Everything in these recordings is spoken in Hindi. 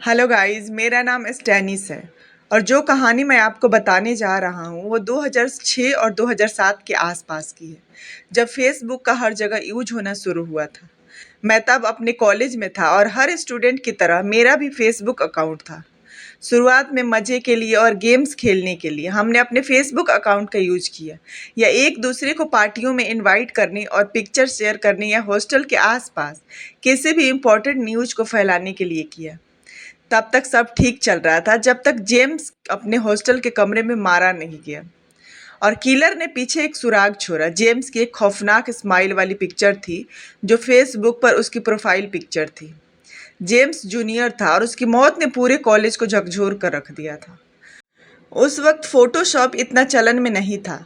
हेलो गाइस, मेरा नाम स्टैनिस है और जो कहानी मैं आपको बताने जा रहा हूँ वो 2006 और 2007 के आसपास की है, जब फेसबुक का हर जगह यूज होना शुरू हुआ था। मैं तब अपने कॉलेज में था और हर स्टूडेंट की तरह मेरा भी फेसबुक अकाउंट था। शुरुआत में मज़े के लिए और गेम्स खेलने के लिए हमने अपने फेसबुक अकाउंट का यूज किया, या एक दूसरे को पार्टियों में इनवाइट करने और पिक्चर शेयर करने, या हॉस्टल के आसपास किसी भी इम्पोर्टेंट न्यूज़ को फैलाने के लिए किया। तब तक सब ठीक चल रहा था, जब तक जेम्स अपने हॉस्टल के कमरे में मारा नहीं गया और किलर ने पीछे एक सुराग छोड़ा। जेम्स की एक खौफनाक स्माइल वाली पिक्चर थी जो फेसबुक पर उसकी प्रोफाइल पिक्चर थी। जेम्स जूनियर था और उसकी मौत ने पूरे कॉलेज को झकझोर कर रख दिया था। उस वक्त फ़ोटोशॉप इतना चलन में नहीं था,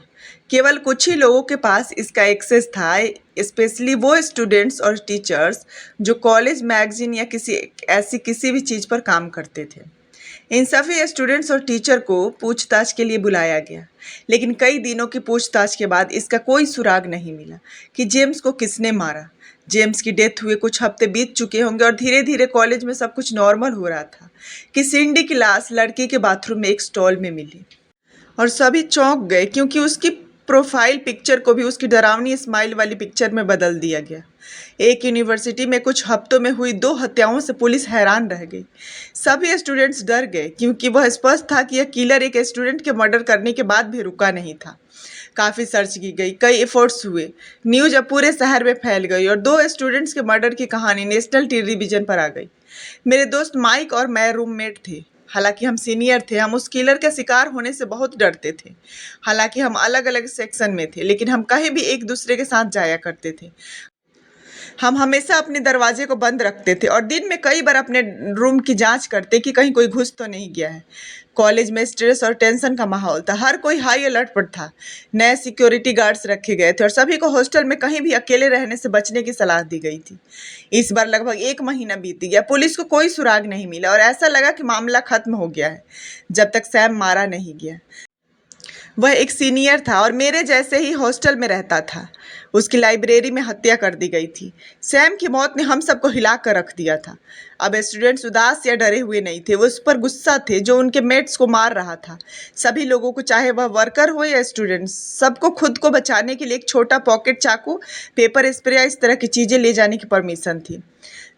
केवल कुछ ही लोगों के पास इसका एक्सेस था, स्पेशली वो स्टूडेंट्स और टीचर्स जो कॉलेज मैगजीन या किसी भी चीज़ पर काम करते थे। इन सभी स्टूडेंट्स और टीचर को पूछताछ के लिए बुलाया गया, लेकिन कई दिनों की पूछताछ के बाद इसका कोई सुराग नहीं मिला कि जेम्स को किसने मारा। जेम्स की डेथ हुए कुछ हफ्ते बीत चुके होंगे और धीरे धीरे कॉलेज में सब कुछ नॉर्मल हो रहा था कि सिंडी की लाश लड़की के बाथरूम में एक स्टॉल में मिली और सभी चौंक गए, क्योंकि उसकी प्रोफाइल पिक्चर को भी उसकी डरावनी स्माइल वाली पिक्चर में बदल दिया गया। एक यूनिवर्सिटी में कुछ हफ्तों में हुई 2 हत्याओं से पुलिस हैरान रह गई। सभी स्टूडेंट्स डर गए, क्योंकि वह स्पष्ट था कि यह किलर एक स्टूडेंट के मर्डर करने के बाद भी रुका नहीं था। काफ़ी सर्च की गई, कई एफर्ट्स हुए, न्यूज़ अब पूरे शहर में फैल गई और 2 स्टूडेंट्स के मर्डर की कहानी नेशनल टेलीविज़न पर आ गई। मेरे दोस्त माइक और मैं रूममेट थे। हालांकि हम सीनियर थे, हम उस किलर के शिकार होने से बहुत डरते थे। हालांकि हम अलग अलग सेक्शन में थे, लेकिन हम कहीं भी एक दूसरे के साथ जाया करते थे। हम हमेशा अपने दरवाजे को बंद रखते थे और दिन में कई बार अपने रूम की जांच करते कि कहीं कोई घुस तो नहीं गया है। कॉलेज में स्ट्रेस और टेंशन का माहौल था, हर कोई हाई अलर्ट पर था। नए सिक्योरिटी गार्ड्स रखे गए थे और सभी को हॉस्टल में कहीं भी अकेले रहने से बचने की सलाह दी गई थी। इस बार लगभग 1 महीना बीत गया, पुलिस को कोई सुराग नहीं मिला और ऐसा लगा कि मामला खत्म हो गया है, जब तक सैम मारा नहीं गया। वह एक सीनियर था और मेरे जैसे ही हॉस्टल में रहता था। उसकी लाइब्रेरी में हत्या कर दी गई थी। सैम की मौत ने हम सबको हिला कर रख दिया था। अब स्टूडेंट्स उदास या डरे हुए नहीं थे, वो उस पर गुस्सा थे जो उनके मेट्स को मार रहा था। सभी लोगों को, चाहे वह वर्कर हो या स्टूडेंट्स, सबको खुद को बचाने के लिए एक छोटा पॉकेट चाकू, पेपर स्प्रे या इस तरह की चीज़ें ले जाने की परमिशन थी।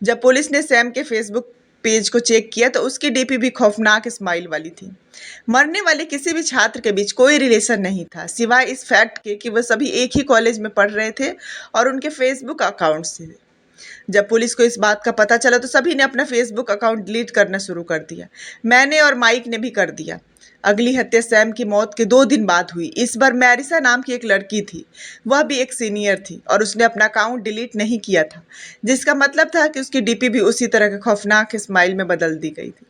जब पुलिस ने सैम के फेसबुक पेज को चेक किया तो उसकी डीपी भी खौफनाक स्माइल वाली थी। मरने वाले किसी भी छात्र के बीच कोई रिलेशन नहीं था, सिवाय इस फैक्ट के कि वह सभी एक ही कॉलेज में पढ़ रहे थे और उनके फेसबुक अकाउंट से। जब पुलिस को इस बात का पता चला तो सभी ने अपना फेसबुक अकाउंट डिलीट करना शुरू कर दिया। मैंने और माइक ने भी कर दिया। अगली हत्या सैम की मौत के 2 दिन बाद हुई। इस बार मैरिसा नाम की एक लड़की थी, वह भी एक सीनियर थी और उसने अपना अकाउंट डिलीट नहीं किया था, जिसका मतलब था कि उसकी डीपी भी उसी तरह के खौफनाक स्माइल में बदल दी गई थी।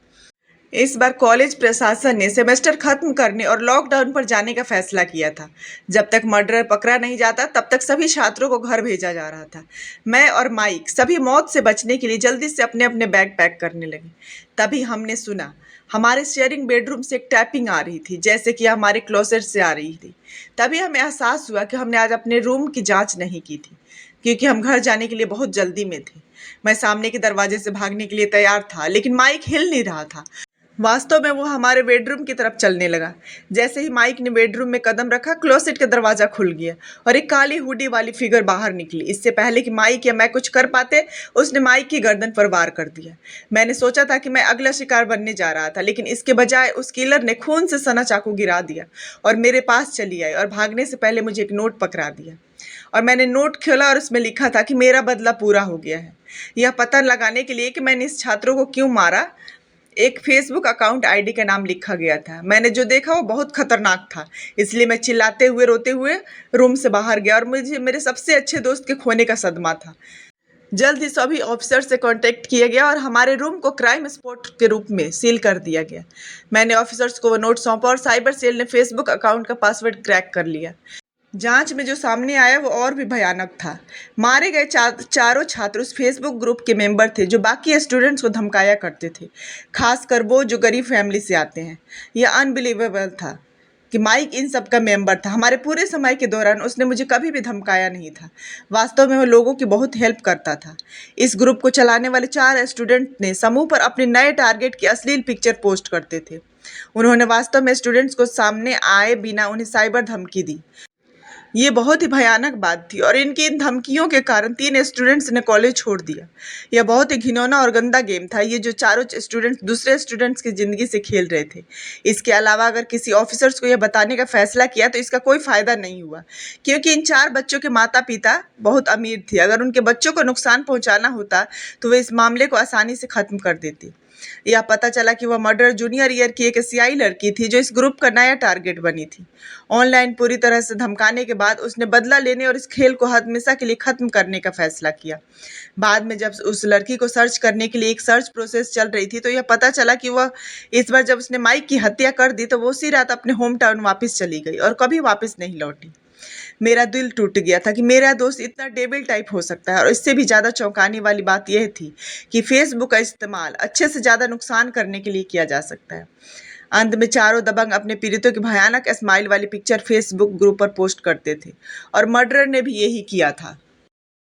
इस बार कॉलेज प्रशासन ने सेमेस्टर खत्म करने और लॉकडाउन पर जाने का फैसला किया था। जब तक मर्डरर पकड़ा नहीं जाता तब तक सभी छात्रों को घर भेजा जा रहा था। मैं और माइक सभी मौत से बचने के लिए जल्दी से अपने अपने बैग पैक करने लगे। तभी हमने सुना, हमारे शेयरिंग बेडरूम से एक टैपिंग आ रही थी, जैसे कि हमारे क्लोसेट से आ रही थी। तभी हमें एहसास हुआ कि हमने आज अपने रूम की जाँच नहीं की थी, क्योंकि हम घर जाने के लिए बहुत जल्दी में थे। मैं सामने के दरवाजे से भागने के लिए तैयार था, लेकिन माइक हिल नहीं रहा था। वास्तव में वो हमारे बेडरूम की तरफ चलने लगा। जैसे ही माइक ने बेडरूम में कदम रखा, क्लोसेट का दरवाजा खुल गया और एक काली हुडी वाली फिगर बाहर निकली। इससे पहले कि माइक या मैं कुछ कर पाते, उसने माइक की गर्दन पर वार कर दिया। मैंने सोचा था कि मैं अगला शिकार बनने जा रहा था, लेकिन इसके बजाय उस किलर ने खून से सना चाकू गिरा दिया और मेरे पास चली आई और भागने से पहले मुझे एक नोट पकड़ा दिया। और मैंने नोट खोला और उसमें लिखा था कि मेरा बदला पूरा हो गया है। यह पता लगाने के लिए कि मैंने इस छात्रों को क्यों मारा, एक फेसबुक अकाउंट आईडी का नाम लिखा गया था। मैंने जो देखा वो बहुत खतरनाक था, इसलिए मैं चिल्लाते हुए रोते हुए रूम से बाहर गया और मुझे मेरे सबसे अच्छे दोस्त के खोने का सदमा था। जल्द ही सभी ऑफिसर से कांटेक्ट किया गया और हमारे रूम को क्राइम स्पॉट के रूप में सील कर दिया गया। मैंने ऑफिसर्स को वो नोट सौंपा और साइबर सेल ने फेसबुक अकाउंट का पासवर्ड क्रैक कर लिया। जांच में जो सामने आया वो और भी भयानक था। मारे गए चारों छात्र उस फेसबुक ग्रुप के मेंबर थे जो बाकी स्टूडेंट्स को धमकाया करते थे, खासकर वो जो गरीब फैमिली से आते हैं। यह अनबिलीवेबल था कि माइक इन सब का मेंबर था। हमारे पूरे समय के दौरान उसने मुझे कभी भी धमकाया नहीं था। वास्तव में वो लोगों की बहुत हेल्प करता था। इस ग्रुप को चलाने वाले 4 स्टूडेंट ने समूह पर अपने नए टारगेट की अश्लील पिक्चर पोस्ट करते थे। उन्होंने वास्तव में स्टूडेंट्स को सामने आए बिना उन्हें साइबर धमकी दी। ये बहुत ही भयानक बात थी और इनकी इन धमकियों के कारण 3 स्टूडेंट्स ने कॉलेज छोड़ दिया। यह बहुत ही घिनौना और गंदा गेम था, ये जो चारों स्टूडेंट्स दूसरे स्टूडेंट्स की ज़िंदगी से खेल रहे थे। इसके अलावा अगर किसी ऑफिसर्स को यह बताने का फैसला किया तो इसका कोई फ़ायदा नहीं हुआ, क्योंकि इन 4 बच्चों के माता-पिता बहुत अमीर थे। अगर उनके बच्चों को नुकसान पहुँचाना होता तो वे इस मामले को आसानी से ख़त्म कर देते। यह पता चला कि वह मर्डर जूनियर ईयर की एक एशियाई लड़की थी जो इस ग्रुप का नया टारगेट बनी थी। ऑनलाइन पूरी तरह से धमकाने के बाद उसने बदला लेने और इस खेल को हमेशा के लिए खत्म करने का फैसला किया। बाद में जब उस लड़की को सर्च करने के लिए एक सर्च प्रोसेस चल रही थी तो यह पता चला कि वह इस बार जब उसने माइक की हत्या कर दी तो वो उसी रात अपने होम टाउन वापस चली गई और कभी वापस नहीं लौटी। मेरा दिल टूट गया था कि मेरा दोस्त इतना डेविल टाइप हो सकता है। और इससे भी ज़्यादा चौंकाने वाली बात यह थी कि फेसबुक का इस्तेमाल अच्छे से ज़्यादा नुकसान करने के लिए किया जा सकता है। अंत में चारों दबंग अपने पीड़ितों की भयानक स्माइल वाली पिक्चर फेसबुक ग्रुप पर पोस्ट करते थे और मर्डरर ने भी यही किया था।